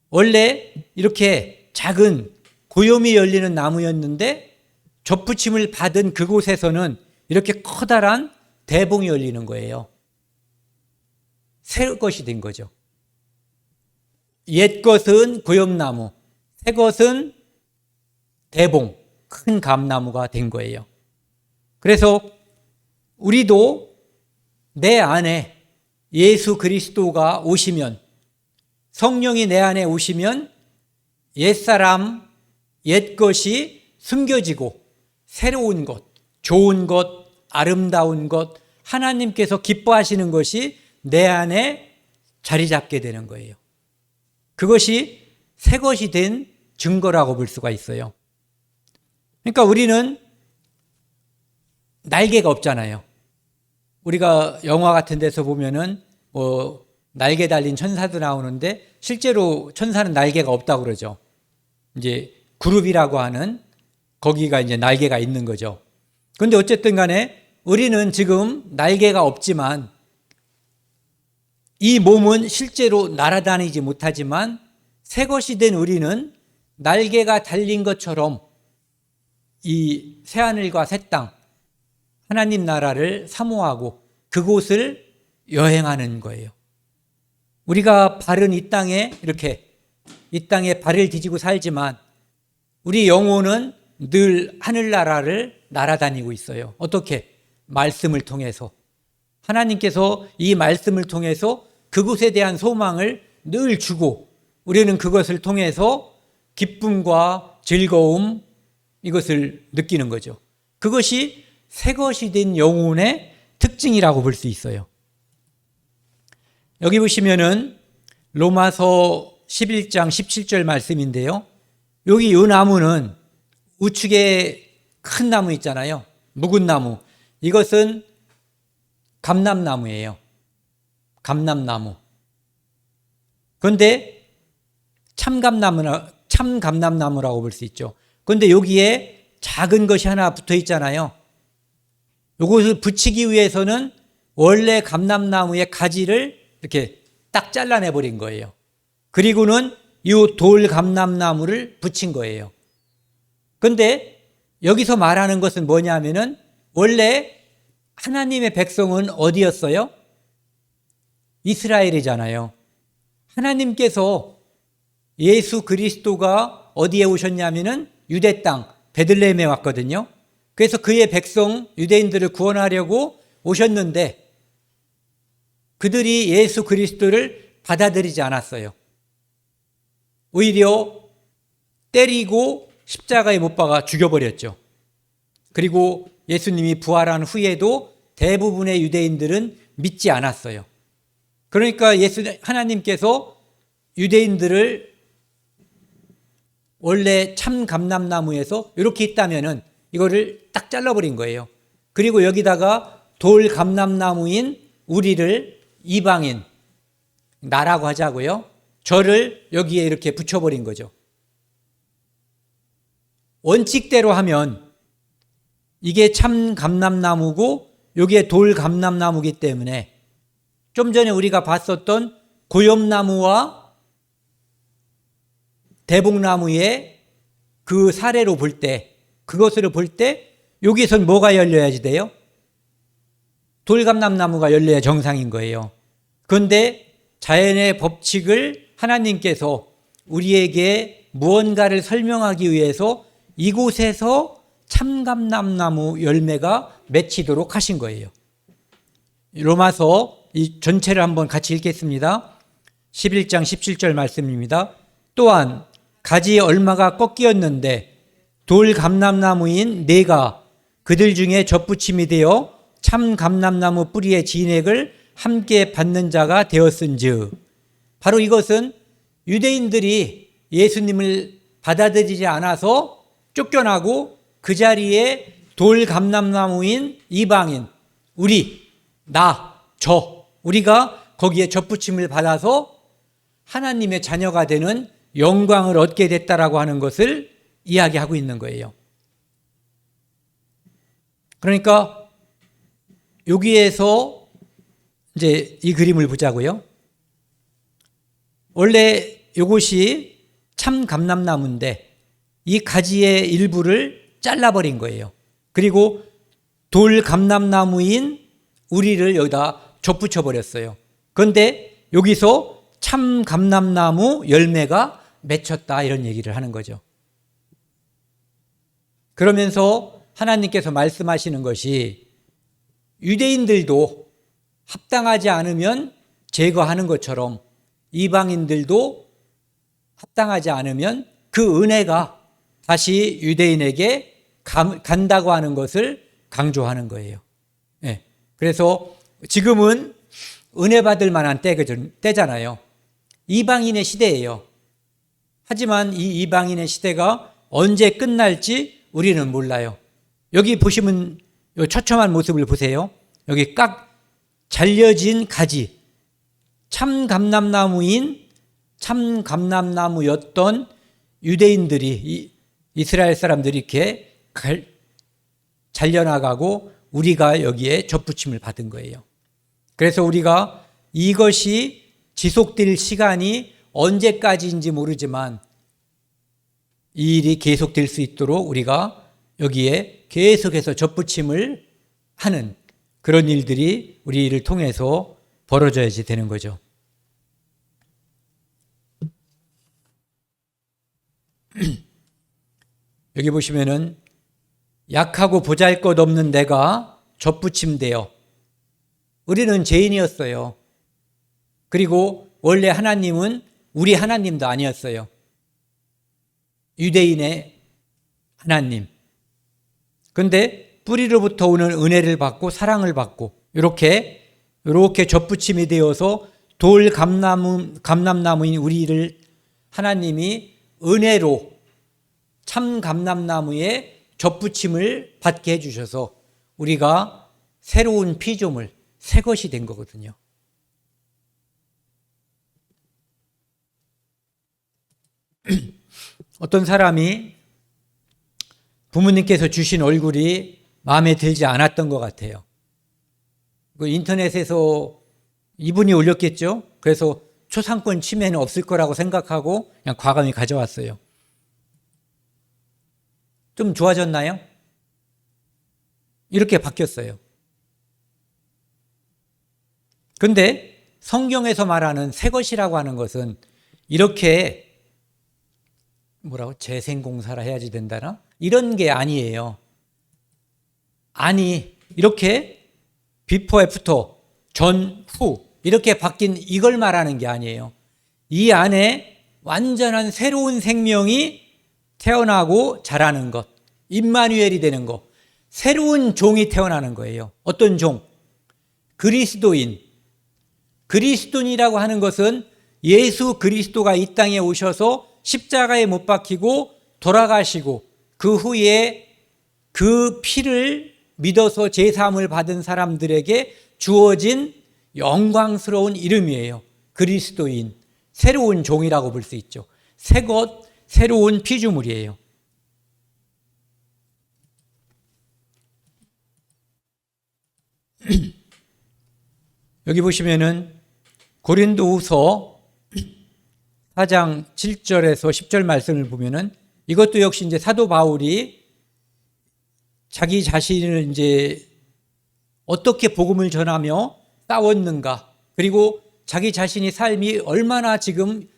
원래 이렇게 작은 고염이 열리는 나무였는데 접붙임을 받은 그곳에서는 이렇게 커다란 대봉이 열리는 거예요. 새 것이 된 거죠. 옛 것은 고엽나무, 새 것은 대봉, 큰 감나무가 된 거예요. 그래서 우리도 내 안에 예수 그리스도가 오시면, 성령이 내 안에 오시면 옛사람, 옛것이 숨겨지고 새로운 것, 좋은 것, 아름다운 것, 하나님께서 기뻐하시는 것이 내 안에 자리 잡게 되는 거예요. 그것이 새 것이 된 증거라고 볼 수가 있어요. 그러니까 우리는 날개가 없잖아요. 우리가 영화 같은 데서 보면은 날개 달린 천사도 나오는데 실제로 천사는 날개가 없다고 그러죠. 이제 그룹이라고 하는 거기가 이제 날개가 있는 거죠. 그런데 어쨌든 간에 우리는 지금 날개가 없지만 이 몸은 실제로 날아다니지 못하지만 새것이 된 우리는 날개가 달린 것처럼 이 새하늘과 새 땅, 하나님 나라를 사모하고 그곳을 여행하는 거예요. 우리가 발은 이 땅에 이렇게 이 땅에 발을 디디고 살지만 우리 영혼은 늘 하늘나라를 날아다니고 있어요. 어떻게? 말씀을 통해서. 하나님께서 이 말씀을 통해서 그곳에 대한 소망을 늘 주고 우리는 그것을 통해서 기쁨과 즐거움 이것을 느끼는 거죠. 그것이 새것이 된 영혼의 특징이라고 볼 수 있어요. 여기 보시면은 로마서 11장 17절 말씀인데요. 여기 이 나무는 우측에 큰 나무 있잖아요. 묵은 나무. 이것은 감람나무예요. 감람나무. 그런데 참감람나무라고 볼 수 있죠. 그런데 여기에 작은 것이 하나 붙어 있잖아요. 이것을 붙이기 위해서는 원래 감람나무의 가지를 이렇게 딱 잘라내 버린 거예요. 그리고는 이 돌 감람나무를 붙인 거예요. 그런데 여기서 말하는 것은 뭐냐면은 원래 하나님의 백성은 어디였어요? 이스라엘이잖아요. 하나님께서 예수 그리스도가 어디에 오셨냐면은 유대 땅 베들레헴에 왔거든요. 그래서 그의 백성 유대인들을 구원하려고 오셨는데 그들이 예수 그리스도를 받아들이지 않았어요. 오히려 때리고 십자가에 못 박아 죽여버렸죠. 그리고 예수님이 부활한 후에도 대부분의 유대인들은 믿지 않았어요. 그러니까 하나님께서 유대인들을 원래 참 감람나무에서 이렇게 있다면은 이거를 딱 잘라버린 거예요. 그리고 여기다가 돌 감람나무인 우리를 이방인, 나라고 하자고요. 저를 여기에 이렇게 붙여버린 거죠. 원칙대로 하면 이게 참 감람나무고 여기에 돌 감람나무이기 때문에 좀 전에 우리가 봤었던 고엽나무와 대복나무의 그 사례로 볼 때, 그것으로 볼 때 여기선 뭐가 열려야지 돼요? 돌감람나무가 열려야 정상인 거예요. 그런데 자연의 법칙을 하나님께서 우리에게 무언가를 설명하기 위해서 이곳에서 참감람나무 열매가 맺히도록 하신 거예요. 로마서 이 전체를 한번 같이 읽겠습니다. 11장 17절 말씀입니다. 또한 가지 얼마가 꺾이었는데 돌 감람나무인 내가 그들 중에 젖붙임이 되어 참 감람나무 뿌리의 진액을 함께 받는 자가 되었은즉. 바로 이것은 유대인들이 예수님을 받아들이지 않아서 쫓겨나고 그 자리에 돌 감람나무인 이방인, 우리, 나, 저, 우리가 거기에 젖붙임을 받아서 하나님의 자녀가 되는 영광을 얻게 됐다라고 하는 것을 이야기하고 있는 거예요. 그러니까 여기에서 이제 이 그림을 보자고요. 원래 이것이 참 감람나무인데 이 가지의 일부를 잘라버린 거예요. 그리고 돌 감람나무인 우리를 여기다 덧붙여 버렸어요. 그런데 여기서 참 감람나무 열매가 맺혔다 이런 얘기를 하는 거죠. 그러면서 하나님께서 말씀하시는 것이 유대인들도 합당하지 않으면 제거하는 것처럼 이방인들도 합당하지 않으면 그 은혜가 다시 유대인에게 간다고 하는 것을 강조하는 거예요. 네. 그래서 지금은 은혜 받을 만한 때잖아요. 이방인의 시대예요. 하지만 이 이방인의 시대가 언제 끝날지 우리는 몰라요. 여기 보시면 처참한 모습을 보세요. 여기 깍 잘려진 가지, 참 감람나무였던 유대인들이 이스라엘 사람들이 이렇게 잘려나가고 우리가 여기에 접붙임을 받은 거예요. 그래서 우리가 이것이 지속될 시간이 언제까지인지 모르지만 이 일이 계속될 수 있도록 우리가 여기에 계속해서 접붙임을 하는 그런 일들이 우리를 통해서 벌어져야지 되는 거죠. 여기 보시면은 약하고 보잘것없는 내가 접붙임되어, 우리는 죄인이었어요. 그리고 원래 하나님은 우리 하나님도 아니었어요. 유대인의 하나님. 그런데 뿌리로부터 오는 은혜를 받고 사랑을 받고 이렇게 접붙임이 되어서 돌 감람나무인 우리를 하나님이 은혜로 참 감람나무에 접붙임을 받게 해주셔서 우리가 새로운 피조물, 새 것이 된 거거든요. 어떤 사람이 부모님께서 주신 얼굴이 마음에 들지 않았던 것 같아요. 그 인터넷에서 이분이 올렸겠죠. 그래서 초상권 침해는 없을 거라고 생각하고 그냥 과감히 가져왔어요. 좀 좋아졌나요? 이렇게 바뀌었어요. 그런데 성경에서 말하는 새 것이라고 하는 것은 이렇게 재생공사라 해야지 된다나? 이런 게 아니에요. 아니, 이렇게 비포 애프터, 전, 후 이렇게 바뀐 이걸 말하는 게 아니에요. 이 안에 완전한 새로운 생명이 태어나고 자라는 것, 임마누엘이 되는 것, 새로운 종이 태어나는 거예요. 어떤 종? 그리스도인. 그리스도인이라고 하는 것은 예수 그리스도가 이 땅에 오셔서 십자가에 못 박히고 돌아가시고 그 후에 그 피를 믿어서 제사함을 받은 사람들에게 주어진 영광스러운 이름이에요. 그리스도인, 새로운 종이라고 볼 수 있죠. 새 것, 새로운 피조물이에요. 여기 보시면은 고린도후서 4장 7절에서 10절 말씀을 보면은 이것도 역시 이제 사도 바울이 자기 자신을 이제 어떻게 복음을 전하며 싸웠는가, 그리고 자기 자신의 삶이 얼마나 지금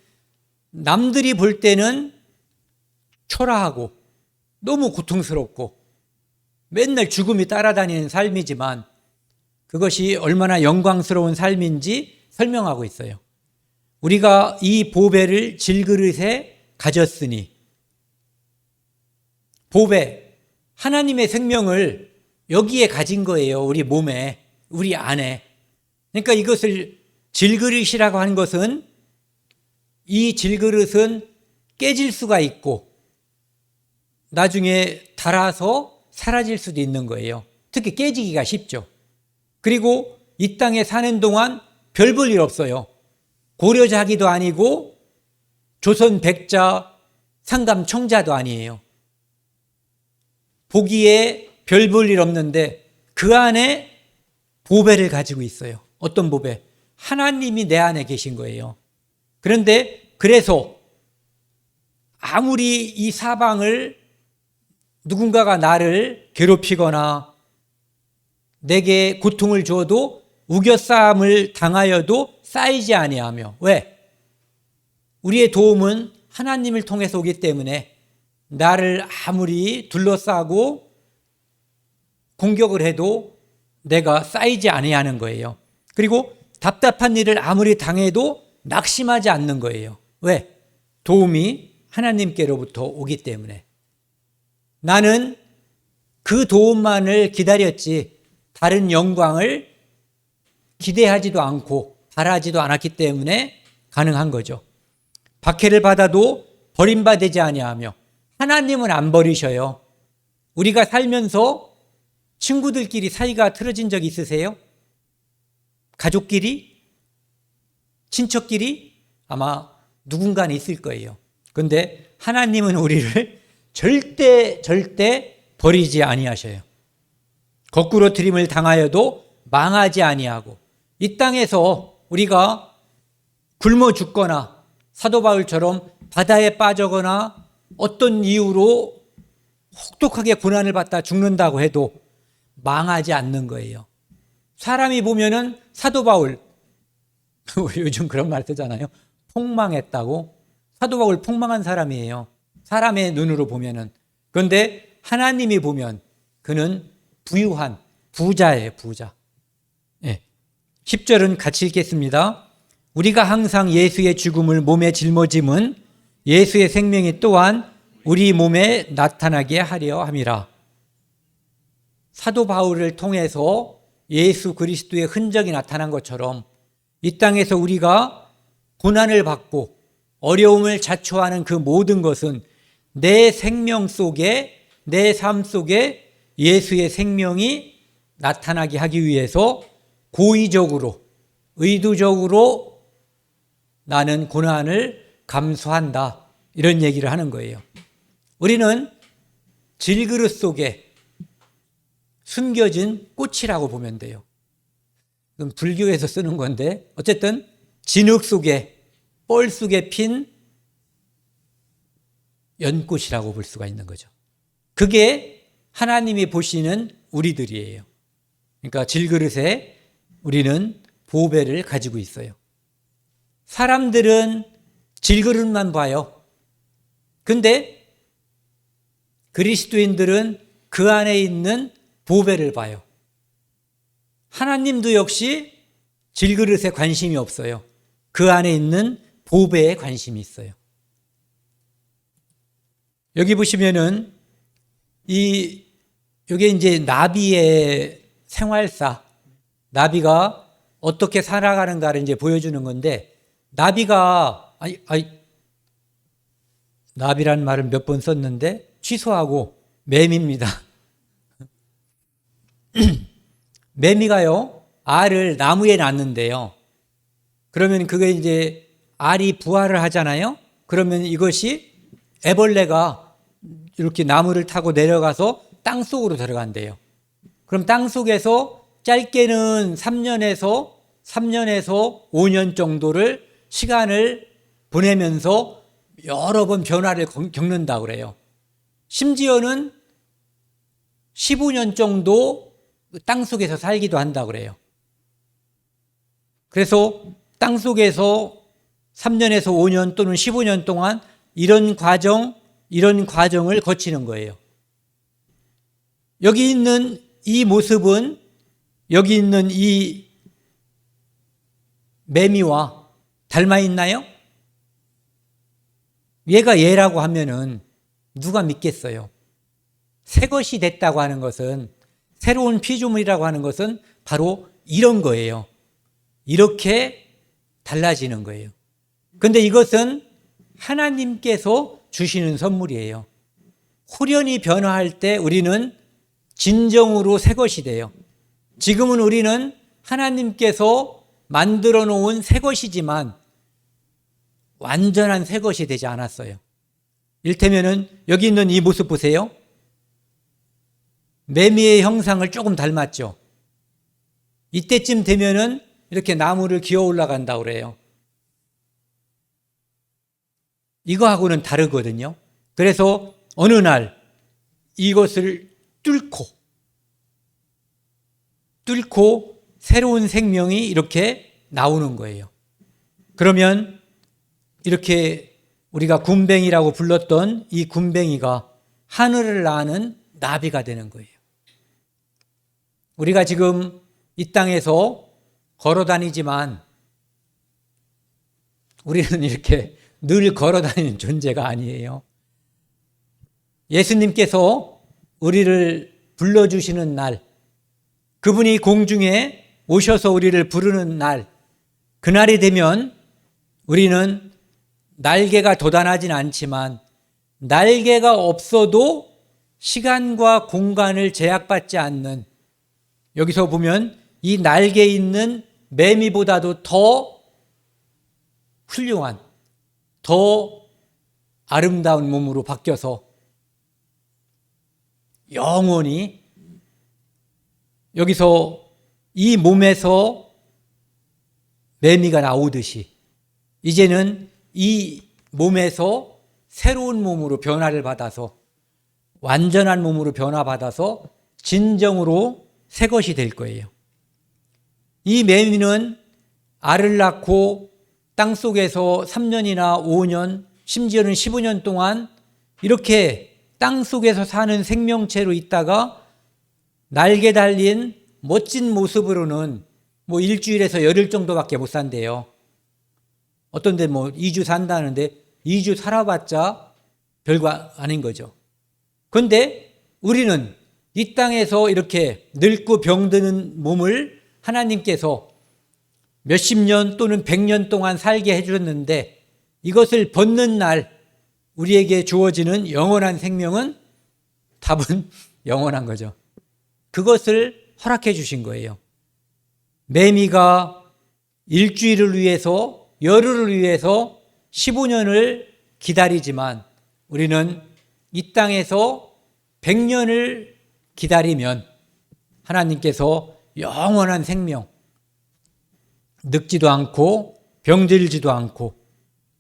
남들이 볼 때는 초라하고 너무 고통스럽고 맨날 죽음이 따라다니는 삶이지만 그것이 얼마나 영광스러운 삶인지 설명하고 있어요. 우리가 이 보배를 질그릇에 가졌으니, 보배, 하나님의 생명을 여기에 가진 거예요. 우리 몸에, 우리 안에. 그러니까 이것을 질그릇이라고 하는 것은, 이 질그릇은 깨질 수가 있고 나중에 닳아서 사라질 수도 있는 거예요. 특히 깨지기가 쉽죠. 그리고 이 땅에 사는 동안 별 볼 일 없어요. 고려자기도 아니고 조선 백자, 상감 청자도 아니에요. 보기에 별 볼 일 없는데 그 안에 보배를 가지고 있어요. 어떤 보배? 하나님이 내 안에 계신 거예요. 그런데 그래서 아무리 이 사방을 누군가가 나를 괴롭히거나 내게 고통을 주어도 우겨싸움을 당하여도 쌓이지 아니하며, 왜? 우리의 도움은 하나님을 통해서 오기 때문에 나를 아무리 둘러싸고 공격을 해도 내가 쌓이지 아니하는 거예요. 그리고 답답한 일을 아무리 당해도 낙심하지 않는 거예요. 왜? 도움이 하나님께로부터 오기 때문에. 나는 그 도움만을 기다렸지 다른 영광을 기대하지도 않고 바라지도 않았기 때문에 가능한 거죠. 박해를 받아도 버림받지 아니하며, 하나님은 안 버리셔요. 우리가 살면서 친구들끼리 사이가 틀어진 적 있으세요? 가족끼리? 친척끼리? 아마 누군가는 있을 거예요. 그런데 하나님은 우리를 절대 버리지 아니하셔요. 거꾸로 들임을 당하여도 망하지 아니하고, 이 땅에서 우리가 굶어 죽거나 사도 바울처럼 바다에 빠져거나 어떤 이유로 혹독하게 고난을 받다 죽는다고 해도 망하지 않는 거예요. 사람이 보면은 사도 바울, 요즘 그런 말 쓰잖아요. 폭망했다고. 사도 바울 폭망한 사람이에요. 사람의 눈으로 보면은. 그런데 하나님이 보면 그는 부유한 부자예요, 부자. 예. 10절은 같이 읽겠습니다. 우리가 항상 예수의 죽음을 몸에 짊어짐은 예수의 생명이 또한 우리 몸에 나타나게 하려 함이라. 사도 바울을 통해서 예수 그리스도의 흔적이 나타난 것처럼 이 땅에서 우리가 고난을 받고 어려움을 자초하는 그 모든 것은 내 생명 속에, 내 삶 속에 예수의 생명이 나타나게 하기 위해서 고의적으로, 의도적으로 나는 고난을 감수한다. 이런 얘기를 하는 거예요. 우리는 질그릇 속에 숨겨진 꽃이라고 보면 돼요. 그럼 불교에서 쓰는 건데 어쨌든 진흙 속에, 뻘 속에 핀 연꽃이라고 볼 수가 있는 거죠. 그게 하나님이 보시는 우리들이에요. 그러니까 질그릇에 우리는 보배를 가지고 있어요. 사람들은 질그릇만 봐요. 근데 그리스도인들은 그 안에 있는 보배를 봐요. 하나님도 역시 질그릇에 관심이 없어요. 그 안에 있는 보배에 관심이 있어요. 여기 보시면은 이게 이제 나비의 생활사, 나비가 어떻게 살아가는가를 이제 보여주는 건데, 나비가 나비란 말을 몇 번 썼는데 취소하고 매미입니다. 매미가요, 알을 나무에 낳는데요. 그러면 그게 이제 알이 부화를 하잖아요. 그러면 이것이 애벌레가 이렇게 나무를 타고 내려가서 땅 속으로 들어간대요. 그럼 땅 속에서 짧게는 3년에서 5년 정도를 시간을 보내면서 여러 번 변화를 겪는다고 그래요. 심지어는 15년 정도 땅 속에서 살기도 한다고 그래요. 그래서 땅 속에서 3년에서 5년 또는 15년 동안 이런 과정을 거치는 거예요. 여기 있는 이 모습은 여기 있는 이 매미와 닮아 있나요? 얘가 얘라고 하면은 누가 믿겠어요? 새 것이 됐다고 하는 것은, 새로운 피조물이라고 하는 것은 바로 이런 거예요. 이렇게 달라지는 거예요. 그런데 이것은 하나님께서 주시는 선물이에요. 후련히 변화할 때 우리는 진정으로 새 것이 돼요. 지금은 우리는 하나님께서 만들어 놓은 새 것이지만 완전한 새 것이 되지 않았어요. 이를테면은 여기 있는 이 모습 보세요. 매미의 형상을 조금 닮았죠. 이때쯤 되면은 이렇게 나무를 기어 올라간다고 그래요. 이거하고는 다르거든요. 그래서 어느 날 이것을 뚫고 새로운 생명이 이렇게 나오는 거예요. 그러면 이렇게 우리가 군뱅이라고 불렀던 이 군뱅이가 하늘을 나는 나비가 되는 거예요. 우리가 지금 이 땅에서 걸어 다니지만 우리는 이렇게 늘 걸어 다니는 존재가 아니에요. 예수님께서 우리를 불러주시는 날, 그분이 공중에 오셔서 우리를 부르는 날, 그날이 되면 우리는 날개가 돋아나진 않지만 날개가 없어도 시간과 공간을 제약받지 않는, 여기서 보면 이 날개에 있는 매미보다도 더 훌륭한, 더 아름다운 몸으로 바뀌어서 영원히 여기서 이 몸에서 매미가 나오듯이 이제는 이 몸에서 새로운 몸으로 변화를 받아서 완전한 몸으로 변화받아서 진정으로 새 것이 될 거예요. 이 매미는 알을 낳고 땅속에서 3년이나 5년 심지어는 15년 동안 이렇게 땅속에서 사는 생명체로 있다가 날개 달린 멋진 모습으로는 뭐 일주일에서 열흘 정도밖에 못 산대요. 어떤 데 뭐 2주 산다는데 2주 살아봤자 별거 아닌 거죠. 그런데 우리는 이 땅에서 이렇게 늙고 병드는 몸을 하나님께서 몇십 년 또는 100년 동안 살게 해주셨는데 이것을 벗는 날 우리에게 주어지는 영원한 생명은 답은 영원한 거죠. 그것을 허락해 주신 거예요. 매미가 일주일을 위해서 열흘을 위해서 15년을 기다리지만 우리는 이 땅에서 100년을 기다리면 하나님께서 영원한 생명, 늙지도 않고 병들지도 않고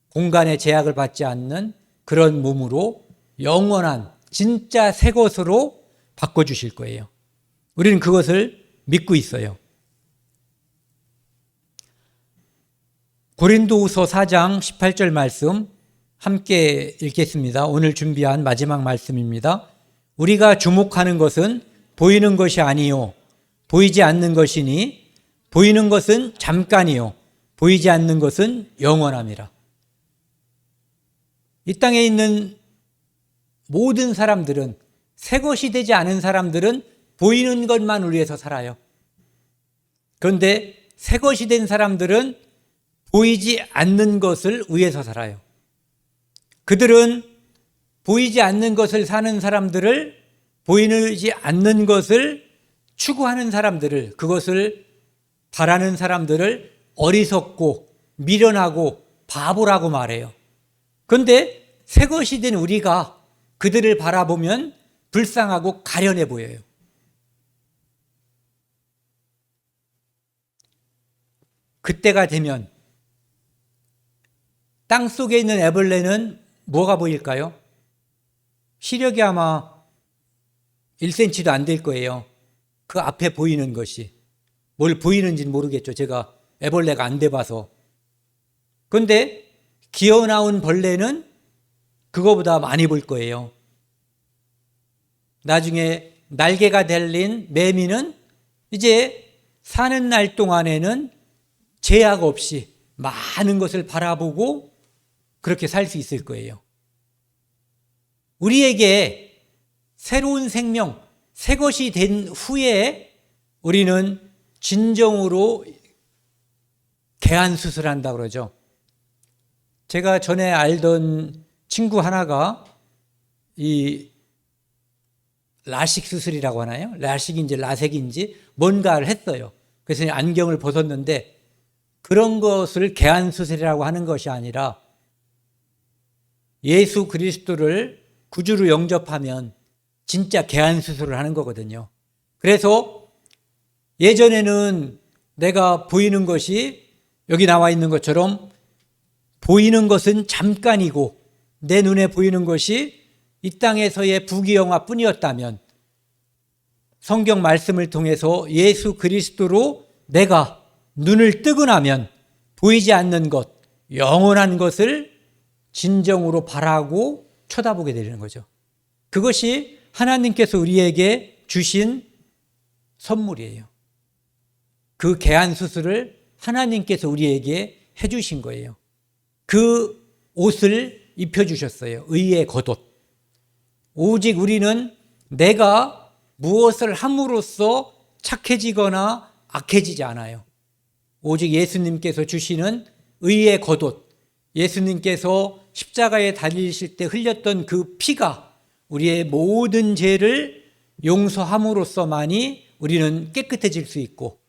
공간의 제약을 받지 않는 그런 몸으로 영원한 진짜 새 것으로 바꿔주실 거예요. 우리는 그것을 믿고 있어요. 고린도후서 4장 18절 말씀 함께 읽겠습니다. 오늘 준비한 마지막 말씀입니다. 우리가 주목하는 것은 보이는 것이 아니요 보이지 않는 것이니 보이는 것은 잠깐이요 보이지 않는 것은 영원함이라. 이 땅에 있는 모든 사람들은 새 것이 되지 않은 사람들은 보이는 것만 위해서 살아요. 그런데 새 것이 된 사람들은 보이지 않는 것을 위해서 살아요. 그들은 보이지 않는 것을 사는 사람들을 보이지 않는 것을 추구하는 사람들을 그것을 바라는 사람들을 어리석고 미련하고 바보라고 말해요. 그런데 새 것이 된 우리가 그들을 바라보면 불쌍하고 가련해 보여요. 그때가 되면 땅속에 있는 애벌레는 뭐가 보일까요? 시력이 아마 1cm도 안 될 거예요. 그 앞에 보이는 것이. 뭘 보이는지는 모르겠죠. 제가 애벌레가 안 돼봐서. 그런데 기어나온 벌레는 그거보다 많이 볼 거예요. 나중에 날개가 달린 매미는 이제 사는 날 동안에는 제약 없이 많은 것을 바라보고 그렇게 살 수 있을 거예요. 우리에게 새로운 생명, 새 것이 된 후에 우리는 진정으로 개안 수술한다고 그러죠. 제가 전에 알던 친구 하나가 이 라식 수술이라고 하나요? 라식인지 라섹인지 뭔가를 했어요. 그래서 안경을 벗었는데 그런 것을 개안 수술이라고 하는 것이 아니라 예수 그리스도를 구주로 영접하면 진짜 개안 수술을 하는 거거든요. 그래서 예전에는 내가 보이는 것이 여기 나와 있는 것처럼 보이는 것은 잠깐이고 내 눈에 보이는 것이 이 땅에서의 부귀영화뿐이었다면 성경 말씀을 통해서 예수 그리스도로 내가 눈을 뜨고 나면 보이지 않는 것, 영원한 것을 진정으로 바라고 쳐다보게 되는 거죠. 그것이 하나님께서 우리에게 주신 선물이에요. 그 개안 수술을 하나님께서 우리에게 해주신 거예요. 그 옷을 입혀주셨어요. 의의 겉옷. 오직 우리는 내가 무엇을 함으로써 착해지거나 악해지지 않아요. 오직 예수님께서 주시는 의의 겉옷, 예수님께서 십자가에 달리실 때 흘렸던 그 피가 우리의 모든 죄를 용서함으로써만이 우리는 깨끗해질 수 있고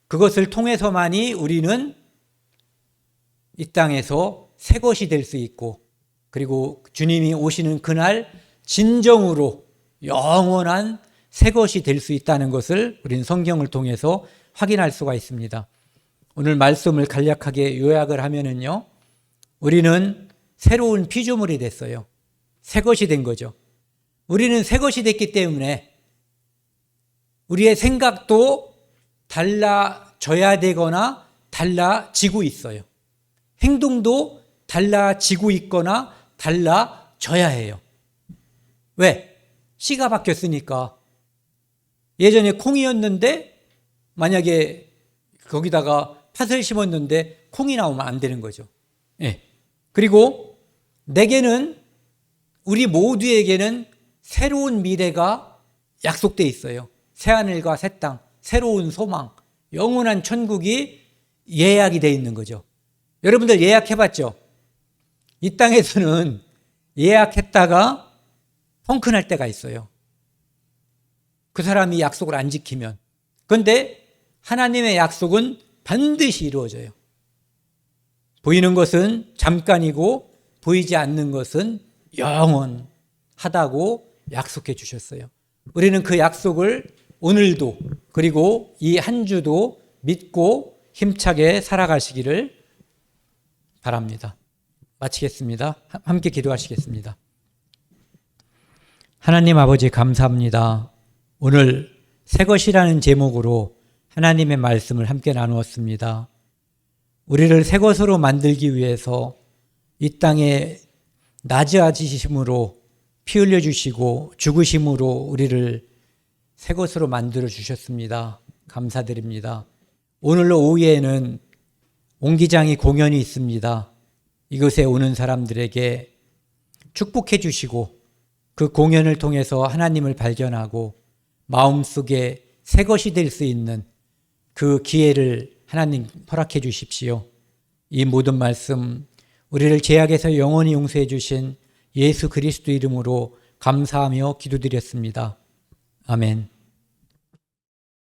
그것을 통해서만이 우리는 이 땅에서 새 것이 될 수 있고 그리고 주님이 오시는 그날 진정으로 영원한 새 것이 될 수 있다는 것을 우리는 성경을 통해서 확인할 수가 있습니다. 오늘 말씀을 간략하게 요약을 하면은요, 우리는 새로운 피조물이 됐어요. 새 것이 된 거죠. 우리는 새 것이 됐기 때문에 우리의 생각도 달라져야 되거나 달라지고 있어요. 행동도 달라지고 있거나 달라져야 해요. 왜? 씨가 바뀌었으니까. 예전에 콩이었는데 만약에 거기다가 팥을 심었는데 콩이 나오면 안 되는 거죠. 예. 그리고 내게는, 우리 모두에게는 새로운 미래가 약속돼 있어요. 새하늘과 새 땅, 새로운 소망, 영원한 천국이 예약이 돼 있는 거죠. 여러분들 예약해봤죠? 이 땅에서는 예약했다가 펑크날 때가 있어요. 그 사람이 약속을 안 지키면. 그런데 하나님의 약속은 반드시 이루어져요. 보이는 것은 잠깐이고 보이지 않는 것은 영원하다고 약속해 주셨어요. 우리는 그 약속을 오늘도, 그리고 이 한 주도 믿고 힘차게 살아가시기를 바랍니다. 마치겠습니다. 함께 기도하시겠습니다. 하나님 아버지, 감사합니다. 오늘 새 것이라는 제목으로 하나님의 말씀을 함께 나누었습니다. 우리를 새 것으로 만들기 위해서 이 땅에 낮아지심으로 피 흘려 주시고 죽으심으로 우리를 새 것으로 만들어 주셨습니다. 감사드립니다. 오늘 오후에는 옹기장이 공연이 있습니다. 이곳에 오는 사람들에게 축복해 주시고 그 공연을 통해서 하나님을 발견하고 마음속에 새 것이 될 수 있는 그 기회를 하나님 허락해 주십시오. 이 모든 말씀 우리를 죄악에서 영원히 용서해 주신 예수 그리스도 이름으로 감사하며 기도드렸습니다. 아멘.